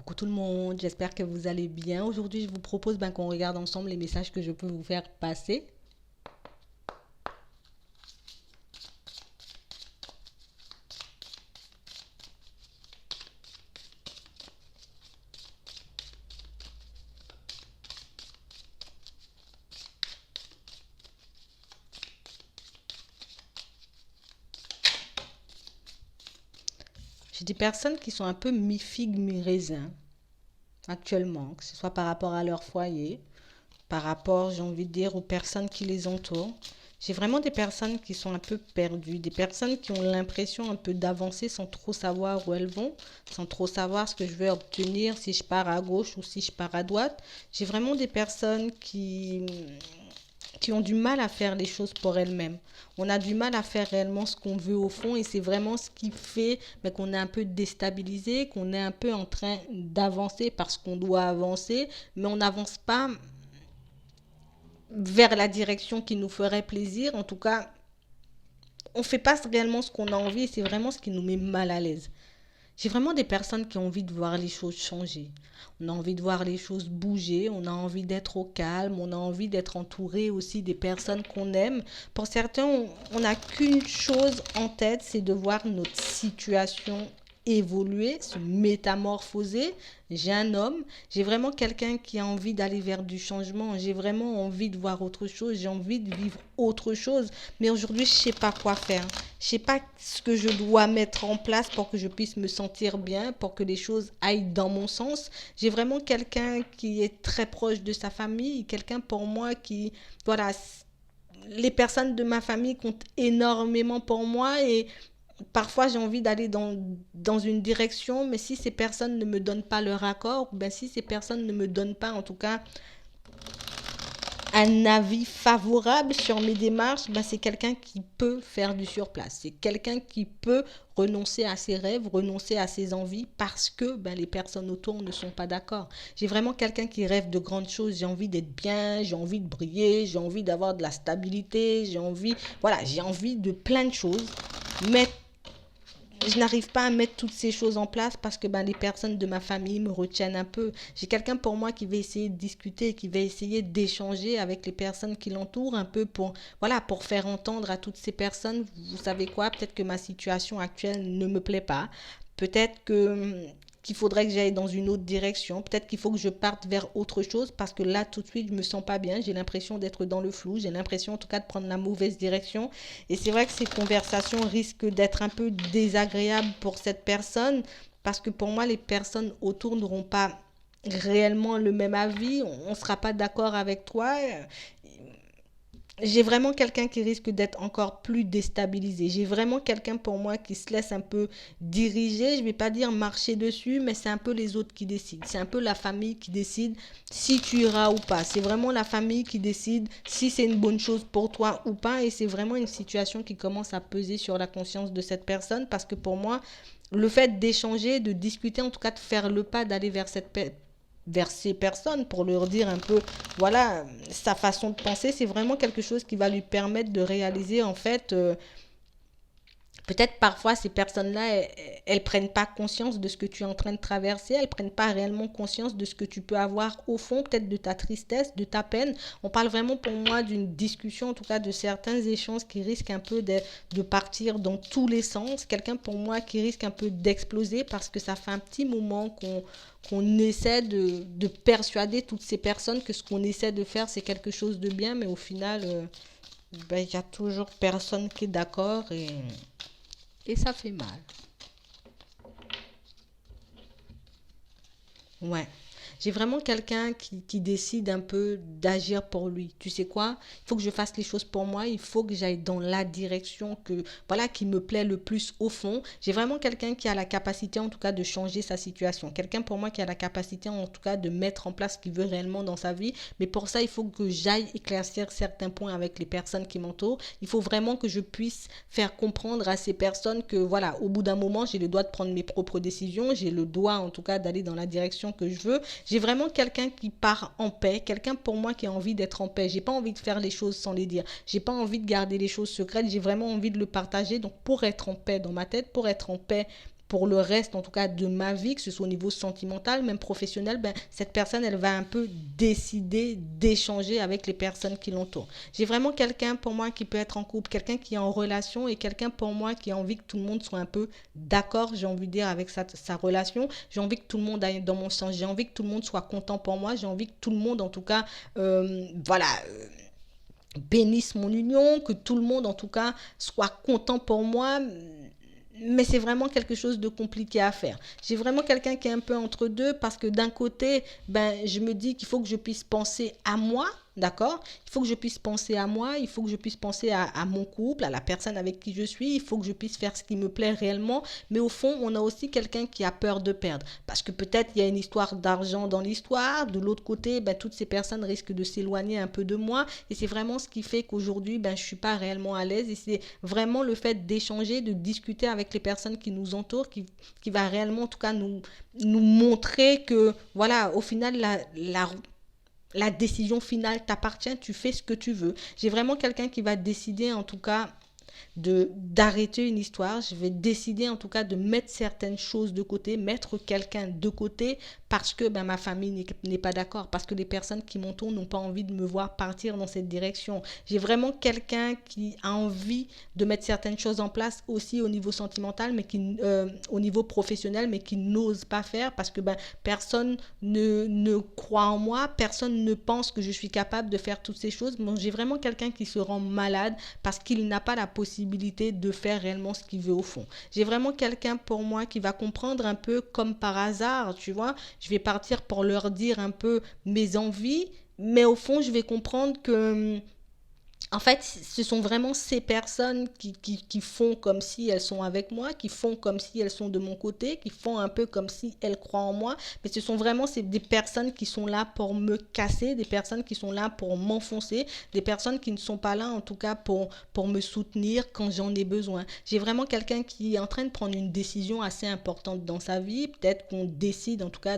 Coucou tout le monde, j'espère que vous allez bien. Aujourd'hui, je vous propose qu'on regarde ensemble les messages que je peux vous faire passer. J'ai des personnes qui sont un peu mi-figue, mi-raisin actuellement, que ce soit par rapport à leur foyer, par rapport, j'ai envie de dire, aux personnes qui les entourent. J'ai vraiment des personnes qui sont un peu perdues, des personnes qui ont l'impression un peu d'avancer sans trop savoir où elles vont, sans trop savoir ce que je vais obtenir, si je pars à gauche ou si je pars à droite. J'ai vraiment des personnes qui ont du mal à faire les choses pour elles-mêmes. On a du mal à faire réellement ce qu'on veut au fond et c'est vraiment ce qui fait qu'on est un peu déstabilisé, qu'on est un peu en train d'avancer parce qu'on doit avancer, mais on n'avance pas vers la direction qui nous ferait plaisir. En tout cas, on ne fait pas réellement ce qu'on a envie et c'est vraiment ce qui nous met mal à l'aise. J'ai vraiment des personnes qui ont envie de voir les choses changer. On a envie de voir les choses bouger, on a envie d'être au calme, on a envie d'être entouré aussi des personnes qu'on aime. Pour certains, on n'a qu'une chose en tête, c'est de voir notre situation évoluer, se métamorphoser. J'ai un homme, j'ai vraiment quelqu'un qui a envie d'aller vers du changement, j'ai vraiment envie de voir autre chose, j'ai envie de vivre autre chose. Mais aujourd'hui, je ne sais pas quoi faire. Je ne sais pas ce que je dois mettre en place pour que je puisse me sentir bien, pour que les choses aillent dans mon sens. J'ai vraiment quelqu'un qui est très proche de sa famille, quelqu'un pour moi qui, voilà, les personnes de ma famille comptent énormément pour moi et parfois j'ai envie d'aller dans une direction, mais si ces personnes ne me donnent pas leur accord, si ces personnes ne me donnent pas en tout cas un avis favorable sur mes démarches, c'est quelqu'un qui peut faire du surplace. C'est quelqu'un qui peut renoncer à ses rêves, renoncer à ses envies parce que les personnes autour ne sont pas d'accord. J'ai vraiment quelqu'un qui rêve de grandes choses. J'ai envie d'être bien, j'ai envie de briller, j'ai envie d'avoir de la stabilité, j'ai envie de plein de choses. Mais je n'arrive pas à mettre toutes ces choses en place parce que les personnes de ma famille me retiennent un peu. J'ai quelqu'un pour moi qui va essayer de discuter, qui va essayer d'échanger avec les personnes qui l'entourent un peu pour faire entendre à toutes ces personnes, vous savez quoi, peut-être que ma situation actuelle ne me plaît pas. Peut-être qu'il faudrait que j'aille dans une autre direction. Peut-être qu'il faut que je parte vers autre chose parce que là, tout de suite, je me sens pas bien. J'ai l'impression d'être dans le flou. J'ai l'impression, en tout cas, de prendre la mauvaise direction. Et c'est vrai que ces conversations risquent d'être un peu désagréables pour cette personne parce que pour moi, les personnes autour n'auront pas réellement le même avis. On ne sera pas d'accord avec toi. J'ai vraiment quelqu'un qui risque d'être encore plus déstabilisé. J'ai vraiment quelqu'un pour moi qui se laisse un peu diriger. Je ne vais pas dire marcher dessus, mais c'est un peu les autres qui décident. C'est un peu la famille qui décide si tu iras ou pas. C'est vraiment la famille qui décide si c'est une bonne chose pour toi ou pas. Et c'est vraiment une situation qui commence à peser sur la conscience de cette personne parce que pour moi, le fait d'échanger, de discuter, en tout cas de faire le pas d'aller vers ces personnes pour leur dire un peu, voilà, sa façon de penser, c'est vraiment quelque chose qui va lui permettre de réaliser en fait peut-être parfois ces personnes-là, elles prennent pas conscience de ce que tu es en train de traverser, elles prennent pas réellement conscience de ce que tu peux avoir au fond, peut-être de ta tristesse, de ta peine. On parle vraiment pour moi d'une discussion, en tout cas de certains échanges qui risquent un peu de partir dans tous les sens. Quelqu'un pour moi qui risque un peu d'exploser parce que ça fait un petit moment qu'on essaie de persuader toutes ces personnes que ce qu'on essaie de faire c'est quelque chose de bien, mais au final, y a toujours personne qui est d'accord et ça fait mal. Ouais. J'ai vraiment quelqu'un qui décide un peu d'agir pour lui. Tu sais quoi? Il faut que je fasse les choses pour moi. Il faut que j'aille dans la direction qui me plaît le plus au fond. J'ai vraiment quelqu'un qui a la capacité, en tout cas, de changer sa situation. Quelqu'un pour moi qui a la capacité, en tout cas, de mettre en place ce qu'il veut réellement dans sa vie. Mais pour ça, il faut que j'aille éclaircir certains points avec les personnes qui m'entourent. Il faut vraiment que je puisse faire comprendre à ces personnes que, voilà, au bout d'un moment, j'ai le droit de prendre mes propres décisions. J'ai le droit, en tout cas, d'aller dans la direction que je veux. J'ai vraiment quelqu'un qui part en paix, quelqu'un pour moi qui a envie d'être en paix. J'ai pas envie de faire les choses sans les dire. J'ai pas envie de garder les choses secrètes. J'ai vraiment envie de le partager. Donc pour être en paix dans ma tête, pour être en paix pour le reste, en tout cas, de ma vie, que ce soit au niveau sentimental, même professionnel, ben, cette personne, elle va un peu décider d'échanger avec les personnes qui l'entourent. J'ai vraiment quelqu'un pour moi qui peut être en couple, quelqu'un qui est en relation et quelqu'un pour moi qui a envie que tout le monde soit un peu d'accord, j'ai envie de dire, avec sa relation. J'ai envie que tout le monde aille dans mon sens. J'ai envie que tout le monde soit content pour moi. J'ai envie que tout le monde, en tout cas, voilà, bénisse mon union, que tout le monde en tout cas soit content pour moi, mais c'est vraiment quelque chose de compliqué à faire. J'ai vraiment quelqu'un qui est un peu entre deux parce que d'un côté, ben, je me dis qu'il faut que je puisse penser à moi, d'accord? Il faut que je puisse penser à moi, il faut que je puisse penser à mon couple, à la personne avec qui je suis, il faut que je puisse faire ce qui me plaît réellement, mais au fond, on a aussi quelqu'un qui a peur de perdre parce que peut-être il y a une histoire d'argent dans l'histoire, de l'autre côté, ben, toutes ces personnes risquent de s'éloigner un peu de moi et c'est vraiment ce qui fait qu'aujourd'hui, ben, je ne suis pas réellement à l'aise et c'est vraiment le fait d'échanger, de discuter avec les personnes qui nous entourent, qui va réellement en tout cas nous montrer que voilà, au final, la décision finale t'appartient, tu fais ce que tu veux. J'ai vraiment quelqu'un qui va décider en tout cas d'arrêter une histoire, je vais décider en tout cas de mettre certaines choses de côté, mettre quelqu'un de côté parce que ben, ma famille n'est pas d'accord, parce que les personnes qui m'entourent n'ont pas envie de me voir partir dans cette direction. J'ai vraiment quelqu'un qui a envie de mettre certaines choses en place aussi au niveau sentimental, mais au niveau professionnel, mais qui n'ose pas faire parce que ben, personne ne croit en moi, personne ne pense que je suis capable de faire toutes ces choses. Bon, j'ai vraiment quelqu'un qui se rend malade parce qu'il n'a pas la possibilité de faire réellement ce qu'il veut au fond. J'ai vraiment quelqu'un pour moi qui va comprendre un peu comme par hasard, tu vois. Je vais partir pour leur dire un peu mes envies, mais au fond, je vais comprendre que en fait, ce sont vraiment ces personnes qui font comme si elles sont avec moi, qui font comme si elles sont de mon côté, qui font un peu comme si elles croient en moi. Mais ce sont vraiment des personnes qui sont là pour me casser, des personnes qui sont là pour m'enfoncer, des personnes qui ne sont pas là en tout cas pour me soutenir quand j'en ai besoin. J'ai vraiment quelqu'un qui est en train de prendre une décision assez importante dans sa vie. Peut-être qu'on décide en tout cas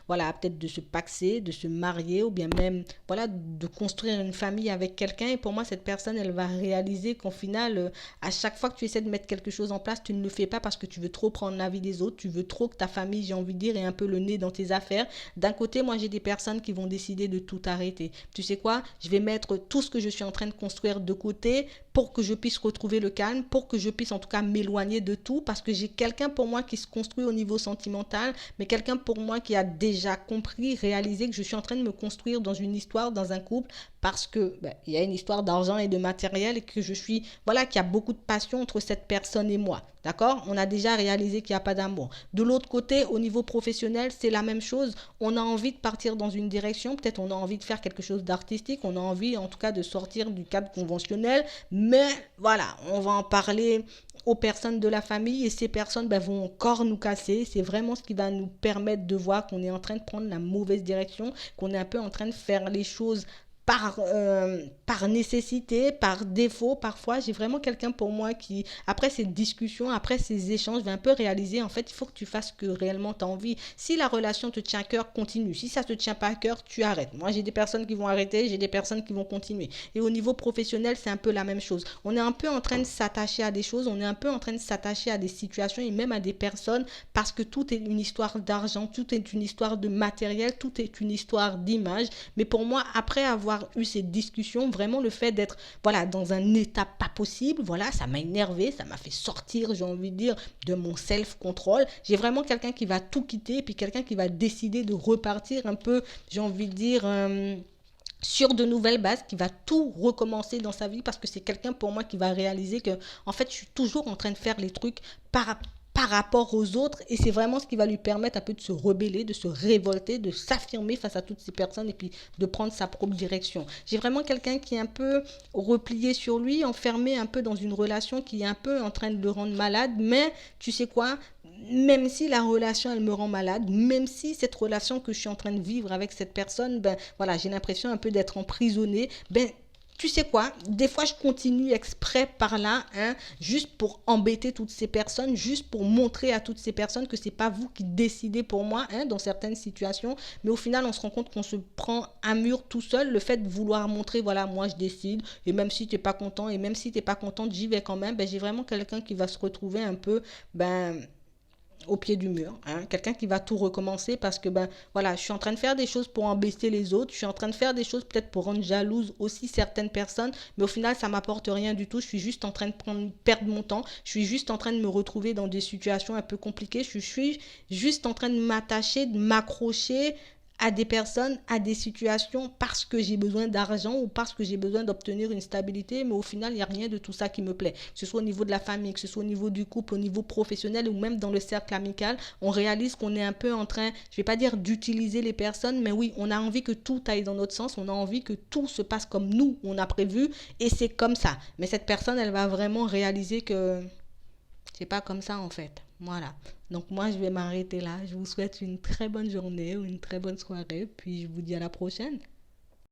voilà, peut-être de se paxer, de se marier ou bien même, voilà, de construire une famille avec quelqu'un. Et pour moi, cette personne, elle va réaliser qu'au final, à chaque fois que tu essaies de mettre quelque chose en place, tu ne le fais pas parce que tu veux trop prendre l'avis des autres, tu veux trop que ta famille, j'ai envie de dire, ait un peu le nez dans tes affaires. D'un côté, moi, j'ai des personnes qui vont décider de tout arrêter. Tu sais quoi? Je vais mettre tout ce que je suis en train de construire de côté pour que je puisse retrouver le calme, pour que je puisse en tout cas m'éloigner de tout, parce que j'ai quelqu'un pour moi qui se construit au niveau sentimental, mais quelqu'un pour moi qui a déjà compris, réalisé que je suis en train de me construire dans une histoire, dans un couple, parce que il y a une histoire d'argent et de matériel et que je suis, voilà, qu'il y a beaucoup de passion entre cette personne et moi. D'accord? On a déjà réalisé qu'il n'y a pas d'amour. De l'autre côté, au niveau professionnel, c'est la même chose. On a envie de partir dans une direction. Peut-être on a envie de faire quelque chose d'artistique. On a envie, en tout cas, de sortir du cadre conventionnel. Mais voilà, on va en parler aux personnes de la famille et ces personnes vont encore nous casser. C'est vraiment ce qui va nous permettre de voir qu'on est en train de prendre la mauvaise direction, qu'on est un peu en train de faire les choses par nécessité, par défaut parfois. J'ai vraiment quelqu'un pour moi qui, après ces discussions, après ces échanges, va un peu réaliser, en fait, il faut que tu fasses ce que réellement tu as envie. Si la relation te tient à cœur, continue. Si ça ne te tient pas à cœur, tu arrêtes. Moi, j'ai des personnes qui vont arrêter, j'ai des personnes qui vont continuer. Et au niveau professionnel, c'est un peu la même chose. On est un peu en train de s'attacher à des choses, on est un peu en train de s'attacher à des situations et même à des personnes parce que tout est une histoire d'argent, tout est une histoire de matériel, tout est une histoire d'image. Mais pour moi, après avoir eu cette discussion, vraiment le fait d'être, voilà, dans un état pas possible, voilà, ça m'a énervé, ça m'a fait sortir, j'ai envie de dire, de mon self-control. J'ai vraiment quelqu'un qui va tout quitter, puis quelqu'un qui va décider de repartir un peu, j'ai envie de dire, sur de nouvelles bases, qui va tout recommencer dans sa vie, parce que c'est quelqu'un pour moi qui va réaliser que, en fait, je suis toujours en train de faire les trucs par rapport aux autres, et c'est vraiment ce qui va lui permettre un peu de se rebeller, de se révolter, de s'affirmer face à toutes ces personnes et puis de prendre sa propre direction. J'ai vraiment quelqu'un qui est un peu replié sur lui, enfermé un peu dans une relation qui est un peu en train de le rendre malade, mais tu sais quoi, même si la relation elle me rend malade, même si cette relation que je suis en train de vivre avec cette personne, voilà, j'ai l'impression un peu d'être emprisonnée, tu sais quoi, des fois je continue exprès par là, juste pour embêter toutes ces personnes, juste pour montrer à toutes ces personnes que c'est pas vous qui décidez pour moi, dans certaines situations, mais au final on se rend compte qu'on se prend un mur tout seul, le fait de vouloir montrer, voilà, moi je décide, et même si t'es pas content, et même si t'es pas contente, j'y vais quand même, j'ai vraiment quelqu'un qui va se retrouver un peu, au pied du mur, hein. Quelqu'un qui va tout recommencer parce que ben voilà, je suis en train de faire des choses pour embêter les autres, je suis en train de faire des choses peut-être pour rendre jalouse aussi certaines personnes, mais au final ça m'apporte rien du tout. Je suis juste en train de perdre mon temps, je suis juste en train de me retrouver dans des situations un peu compliquées, je suis juste en train de m'attacher, de m'accrocher à des personnes, à des situations parce que j'ai besoin d'argent ou parce que j'ai besoin d'obtenir une stabilité, mais au final, il n'y a rien de tout ça qui me plaît. Que ce soit au niveau de la famille, que ce soit au niveau du couple, au niveau professionnel ou même dans le cercle amical, on réalise qu'on est un peu en train, je ne vais pas dire d'utiliser les personnes, mais oui, on a envie que tout aille dans notre sens, on a envie que tout se passe comme nous, on a prévu, et c'est comme ça. Mais cette personne, elle va vraiment réaliser que c'est pas comme ça en fait. Voilà. Donc moi, je vais m'arrêter là. Je vous souhaite une très bonne journée ou une très bonne soirée. Puis je vous dis à la prochaine.